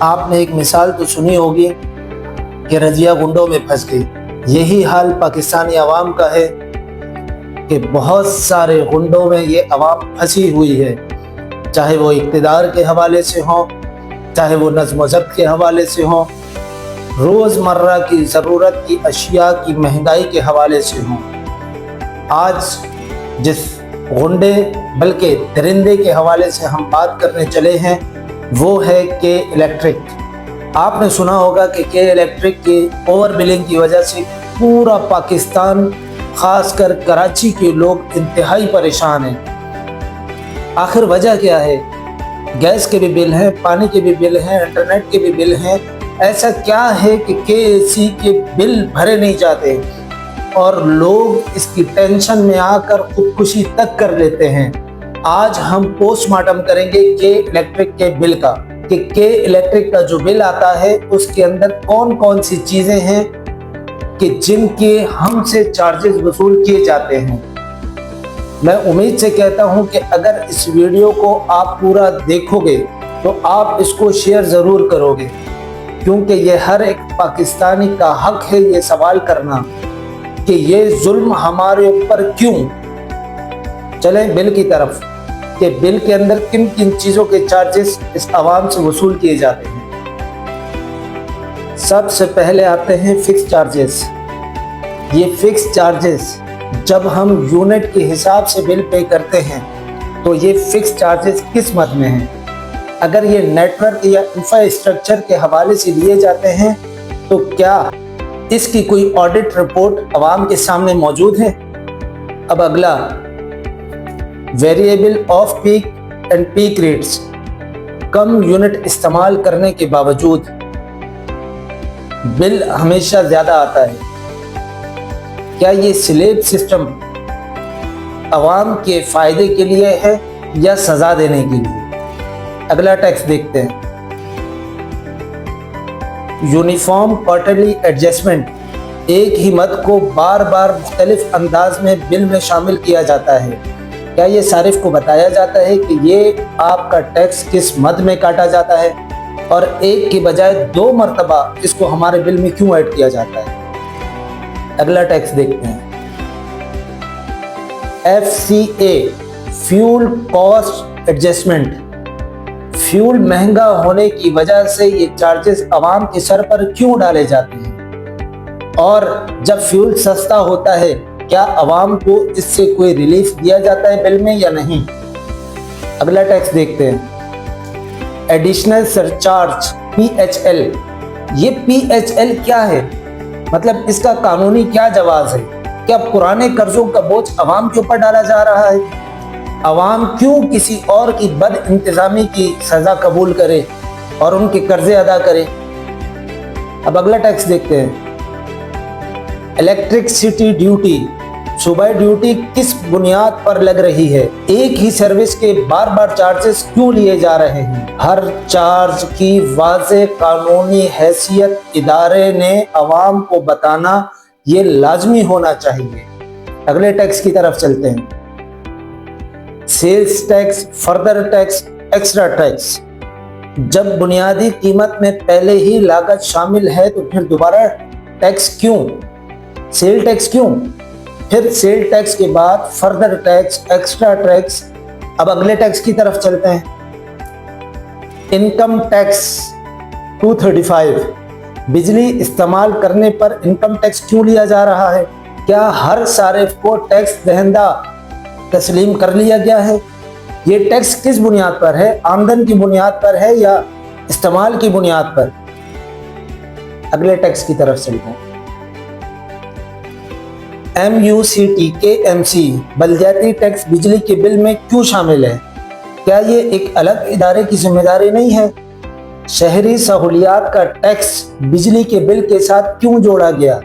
آپ نے ایک مثال تو سنی ہوگی کہ رضیہ گنڈوں میں پھنس گئی۔ یہی حال پاکستانی عوام کا ہے کہ بہت سارے گنڈوں میں یہ عوام پھنسی ہوئی ہے، چاہے وہ اقتدار کے حوالے سے ہوں، چاہے وہ نظم و ضبط کے حوالے سے ہوں، روزمرہ کی ضرورت کی اشیاء کی مہنگائی کے حوالے سے ہوں۔ آج جس غنڈے بلکہ درندے کے حوالے سے ہم بات کرنے چلے ہیں وہ ہے کے الیکٹرک۔ آپ نے سنا ہوگا کہ کے الیکٹرک کی اوور بلنگ کی وجہ سے پورا پاکستان خاص کر کراچی کے لوگ انتہائی پریشان ہیں۔ آخر وجہ کیا ہے؟ گیس کے بھی بل ہیں، پانی کے بھی بل ہیں، انٹرنیٹ کے بھی بل ہیں۔ ایسا کیا ہے کہ KAC کے بل بھرے نہیں جاتے اور لوگ اس کی ٹینشن میں آ کر خودکشی تک کر لیتے ہیں؟ آج ہم پوسٹ مارٹم کریں گے کے الیکٹرک کے بل کا، کہ کے الیکٹرک کا جو بل آتا ہے اس کے اندر کون کون سی چیزیں ہیں کہ جن کے ہم سے چارجز وصول کیے جاتے ہیں۔ میں امید سے کہتا ہوں کہ اگر اس ویڈیو کو آپ پورا دیکھو گے تو آپ اس کو شیئر ضرور کرو گے، کیونکہ یہ ہر ایک پاکستانی کا حق ہے یہ سوال کرنا کہ یہ ظلم ہمارے اوپر کیوں۔ چلیں بل کی طرف، کہ بل کے اندر کن کن چیزوں کے چارجز اس عوام سے وصول کیے جاتے ہیں۔ سب سے پہلے آتے ہیں فکس چارجز۔ یہ فکس چارجز جب ہم یونٹ کے حساب سے بل پے کرتے ہیں تو یہ فکس چارجز کس مد میں ہیں؟ اگر یہ نیٹ ورک یا انفراسٹرکچر کے حوالے سے لیے جاتے ہیں تو کیا اس کی کوئی آڈٹ رپورٹ عوام کے سامنے موجود ہے؟ اب اگلا، variable off peak and peak rates. کم یونٹ استعمال کرنے کے باوجود بل ہمیشہ زیادہ آتا ہے۔ کیا یہ سلیب سسٹم عوام کے فائدے کے لیے ہے یا سزا دینے کے لیے؟ اگلا ٹیکس دیکھتے ہیں، یونیفارم کوارٹرلی ایڈجسٹمنٹ۔ ایک ہی مد کو بار بار مختلف انداز میں بل میں شامل کیا جاتا ہے۔ کیا یہ صارف کو بتایا جاتا ہے کہ یہ آپ کا ٹیکس کس مد میں کاٹا جاتا ہے اور ایک کی بجائے 2 مرتبہ اس کو ہمارے بل میں کیوں ایڈ کیا جاتا ہے؟ اگلا ٹیکس دیکھتے ہیں، FCA fuel cost adjustment. Fuel مہنگا ہونے کی وجہ سے یہ چارجز عوام کے سر پر کیوں ڈالے جاتے ہیں؟ اور جب فیول سستا ہوتا ہے کیا عوام کو اس سے کوئی ریلیف دیا جاتا ہے بل میں یا نہیں؟ اگلا ٹیکس دیکھتے ہیں، ایڈیشنل سرچارج PHL۔ یہ PHL کیا ہے؟ مطلب اس کا قانونی کیا جواز ہے؟ کیا پرانے قرضوں کا بوجھ عوام کے اوپر ڈالا جا رہا ہے؟ عوام کیوں کسی اور کی بد انتظامی کی سزا قبول کرے اور ان کے قرضے ادا کرے؟ اب اگلا ٹیکس دیکھتے ہیں، الیکٹرکسٹی ڈیوٹی۔ صوبائی ڈیوٹی کس بنیاد پر لگ رہی ہے؟ ایک ہی سروس کے بار بار چارجز کیوں لیے جا رہے ہیں؟ ہر چارج کی واضح قانونی حیثیت ادارے نے عوام کو بتانا یہ لازمی ہونا چاہیے۔ اگلے ٹیکس کی طرف چلتے ہیں، sales tax, further tax, extra tax. جب بنیادی قیمت میں پہلے ہی لاگت شامل ہے تو پھر دوبارہ ٹیکس کیوں؟ سیل ٹیکس کیوں؟ پھر سیل ٹیکس کے بعد فردر ٹیکس، ایکسٹرا ٹیکس۔ اب اگلے ٹیکس کی طرف چلتے ہیں، انکم ٹیکس 235۔ بجلی استعمال کرنے پر انکم ٹیکس کیوں لیا جا رہا ہے؟ کیا ہر صارف کو ٹیکس دہندہ تسلیم کر لیا گیا ہے؟ یہ ٹیکس کس بنیاد پر ہے؟ آمدن کی بنیاد پر ہے یا استعمال کی بنیاد پر؟ اگلے ٹیکس کی طرف چلتے ہیں، MUCT KMC۔ بلدیاتی ٹیکس بجلی کے بل میں کیوں شامل ہے؟ کیا یہ ایک الگ ادارے کی ذمہ داری نہیں ہے؟ شہری سہولیات کا ٹیکس بجلی کے بل کے ساتھ کیوں جوڑا گیا؟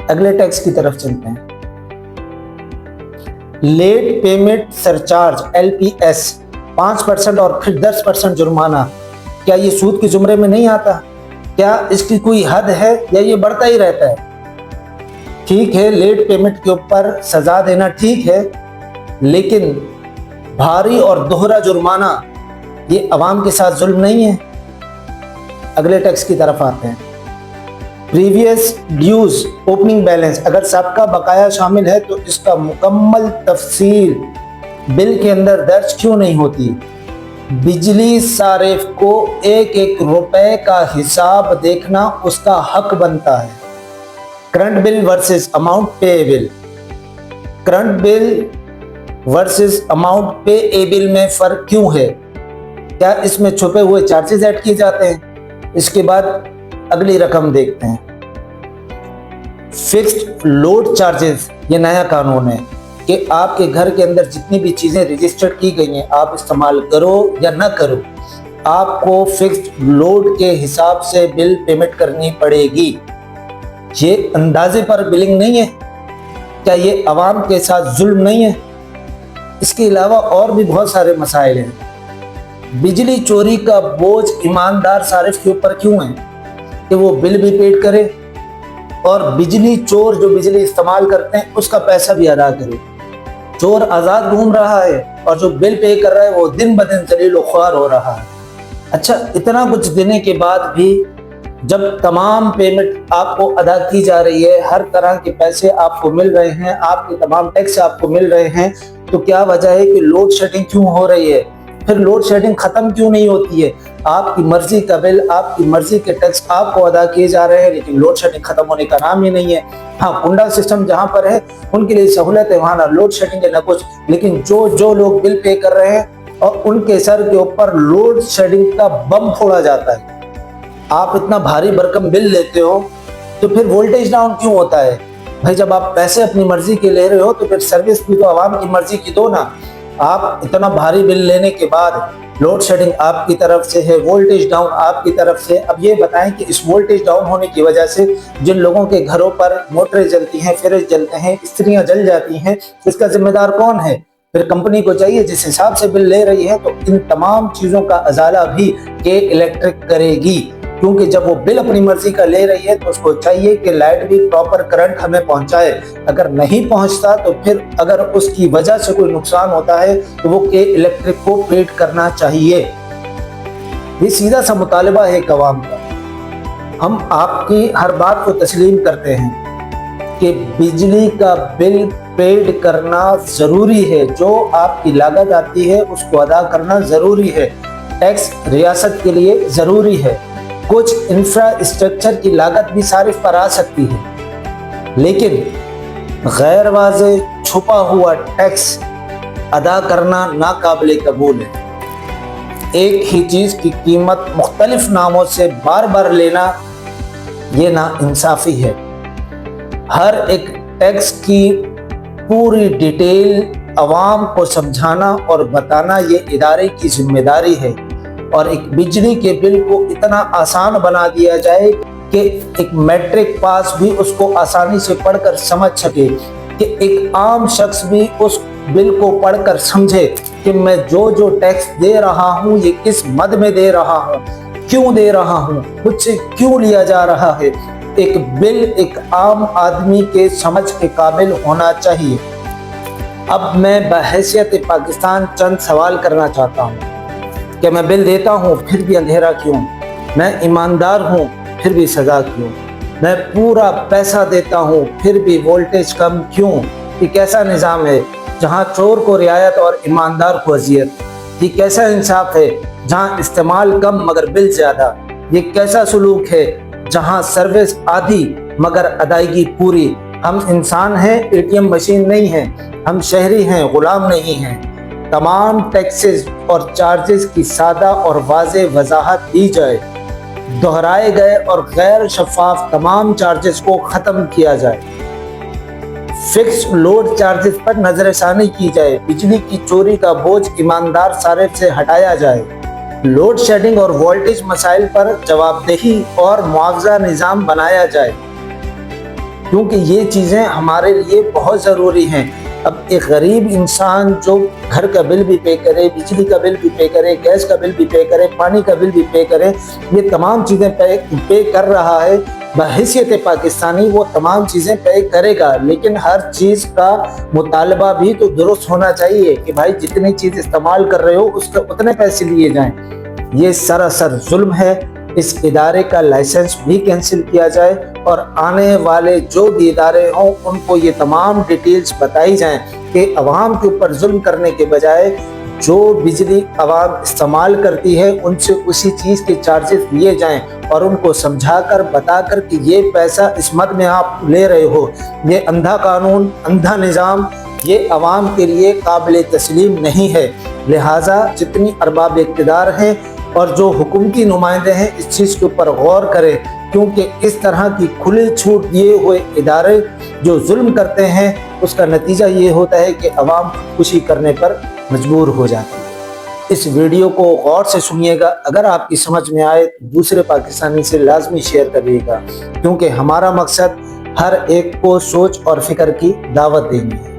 اگلے ٹیکس کی طرف چلتے ہیں، لیٹ پیمنٹ سرچارج LPS 5% اور پھر 10% جرمانہ۔ کیا یہ سود کے زمرے میں نہیں آتا؟ کیا اس کی کوئی حد ہے یا یہ بڑھتا ہی رہتا ہے؟ ٹھیک ہے، لیٹ پیمنٹ کے اوپر سزا دینا ٹھیک ہے، لیکن بھاری اور دوہرا جرمانہ یہ عوام کے ساتھ ظلم نہیں ہے؟ अगले टैक्स की तरफ आते हैं। प्रीवियस ड्यूज ओपनिंग बैलेंस, अगर सबका बकाया शामिल है तो इसका मुकम्मल तफसील बिल के अंदर दर्ज क्यों नहीं होती? बिजली सारिफ को एक एक रुपए का हिसाब देखना उसका हक बनता है। Current bill versus amount payable, current bill versus amount payable में फर्क क्यों है? क्या इसमें छुपे हुए चार्जेस ऐड किए जाते हैं? इसके बाद अगली रकम देखते हैं। फिक्स्ड लोड चार्जेस, ये नया कानून है कि आपके घर के अंदर जितनी भी चीजें रजिस्टर्ड की गई हैं, आप इस्तेमाल करो या ना करो, आपको फिक्स्ड लोड के हिसाब से बिल पेमेंट करनी पड़ेगी। ये अंदाजे पर बिलिंग नहीं है? क्या ये आवाम के साथ जुल्म नहीं है? इसके अलावा और भी बहुत सारे मसाइल हैं। बिजली चोरी का बोझ ईमानदार सारिफ के ऊपर क्यों है कि वो बिल भी पेड करे और बिजली चोर जो बिजली इस्तेमाल करते हैं उसका पैसा भी अदा करे? चोर आज़ाद घूम रहा है और जो बिल पे कर रहा है वो दिन ब दिन जलील ख्वार हो रहा है। अच्छा, इतना कुछ देने के बाद भी जब तमाम पेमेंट आपको अदा की जा रही है, हर तरह के पैसे आपको मिल रहे हैं, आपके तमाम टैक्स आपको मिल रहे हैं, तो क्या वजह है कि लोड शेडिंग क्यों हो रही है? फिर लोड शेडिंग खत्म क्यों नहीं होती है? आपकी मर्जी का बिल, आपकी मर्जी के टैक्स आपको अदा किए जा रहे हैं, लेकिन लोड शेडिंग खत्म होने का नाम ही नहीं है। हाँ, कुंडा सिस्टम जहाँ पर है उनके लिए सहूलत है, वहाँ ना लोड शेडिंग है ना कुछ, लेकिन जो लोग बिल पे कर रहे हैं और उनके सर के ऊपर लोड शेडिंग का बम फोड़ा जाता है। आप इतना भारी भरकम बिल लेते हो तो फिर वोल्टेज डाउन क्यों होता है? भाई, जब आप पैसे अपनी मर्जी के ले रहे हो तो फिर सर्विस भी तो आवाम की मर्जी की दो ना। आप इतना भारी बिल लेने के बाद लोड शेडिंग आपकी तरफ से है, वोल्टेज डाउन आपकी तरफ से। अब ये बताएं कि इस वोल्टेज डाउन होने की वजह से जिन लोगों के घरों पर मोटरें जलती हैं, फ्रिज जलते हैं, स्त्रियां जल जाती हैं, इसका जिम्मेदार कौन है? फिर कंपनी को चाहिए जिस हिसाब से बिल ले रही है तो इन तमाम चीज़ों का अजाला भी के इलेक्ट्रिक करेगी, क्योंकि जब वो बिल अपनी मर्जी का ले रही है तो उसको चाहिए कि लाइट भी प्रॉपर करंट हमें पहुंचाए। अगर नहीं पहुंचता तो फिर अगर उसकी वजह से कोई नुकसान होता है तो वो के इलेक्ट्रिक को पेड करना चाहिए। ये सीधा सा मुतालबा है अवाम का। हम आपकी हर बात को तस्लीम करते हैं कि बिजली का बिल पेड करना ज़रूरी है, जो आपकी लागत आती है उसको अदा करना ज़रूरी है, टैक्स रियासत के लिए ज़रूरी है। कुछ इंफ्रास्ट्रक्चर की लागत भी सारिफ पर आ सकती है, लेकिन गैर वाज़े छुपा हुआ टैक्स अदा करना नाकाबिले कबूल है। एक ही चीज़ की कीमत मुख्तलिफ नामों से बार बार लेना ये नाइंसाफ़ी है। हर एक टैक्स की पूरी डिटेल अवाम को समझाना और बताना ये इदारे की जिम्मेदारी है, और एक बिजली के बिल को इतना आसान बना दिया जाए कि एक मैट्रिक पास भी उसको आसानी से पढ़कर समझ सके, कि एक आम शख्स भी उस बिल को पढ़कर समझे कि मैं जो टैक्स दे रहा हूँ ये किस मद में दे रहा हूँ, क्यों दे रहा हूँ, मुझसे क्यों लिया जा रहा है। एक बिल एक आम आदमी के समझ के काबिल होना चाहिए। अब मैं बहैसियत पाकिस्तान चंद सवाल करना चाहता हूँ कि मैं बिल देता हूँ फिर भी अंधेरा क्यों? मैं ईमानदार हूँ फिर भी सज़ा क्यों? मैं पूरा पैसा देता हूँ फिर भी वोल्टेज कम क्यों? ये कैसा निज़ाम है जहाँ चोर को रियायत और ईमानदार को अजियत? ये कैसा इंसाफ है जहाँ इस्तेमाल कम मगर बिल ज़्यादा? ये कैसा सलूक है जहाँ सर्विस आधी मगर अदायगी पूरी? हम इंसान हैं, एटीएम मशीन नहीं है। हम शहरी हैं, गुलाम नहीं हैं। तमाम टैक्सेस और चार्जेस की सादा और वाज़े वजाहत दी जाए, दोहराए गए और गैर शफाफ तमाम चार्जेस को ख़त्म किया जाए, फिक्स लोड चार्जेस पर नजरसानी की जाए, बिजली की चोरी का बोझ ईमानदार सारिफ से हटाया जाए, लोड शेडिंग और वोल्टेज मसाइल पर जवाबदेही और मुआवजा निज़ाम बनाया जाए, क्योंकि ये चीज़ें हमारे लिए बहुत ज़रूरी हैं। अब एक गरीब इंसान जो घर का बिल भी पे करे, बिजली का बिल भी पे करे, गैस का बिल भी पे करे, पानी का बिल भी पे करे, ये तमाम चीज़ें पे कर रहा है, बहैसियत पाकिस्तानी वो तमाम चीज़ें पे करेगा, लेकिन हर चीज़ का मुतालबा भी तो दुरुस्त होना चाहिए कि भाई जितनी चीज़ इस्तेमाल कर रहे हो उसके उतने पैसे लिए जाएं। ये सरासर जुल्म है इस इदारे का लाइसेंस भी कैंसिल किया जाए और आने वाले जो भी इदारे हों उनको ये तमाम डिटेल्स बताई जाएं कि अवाम के ऊपर जुल्म करने के बजाय जो बिजली अवाम इस्तेमाल करती है उनसे उसी चीज़ के चार्जेस लिए जाएं और उनको समझाकर बताकर कि ये पैसा इस मद में आप ले रहे हो, ये अंधा कानून, अंधा निज़ाम, ये अवाम के लिए काबिल तस्लीम नहीं है। लिहाजा जितनी अरबाब इक़्तिदार हैं और जो हुकूमती नुमाइंदे हैं इस चीज़ के ऊपर गौर करें, क्योंकि इस तरह की खुली छूट दिए हुए इदारे जो जुल्म करते हैं उसका नतीजा ये होता है कि अवाम खुशी करने पर मजबूर हो जाती है। इस वीडियो को गौर से सुनिएगा, अगर आपकी समझ में आए तो दूसरे पाकिस्तानी से लाजमी शेयर करिएगा, क्योंकि हमारा मकसद हर एक को सोच और फिक्र की दावत देनी है।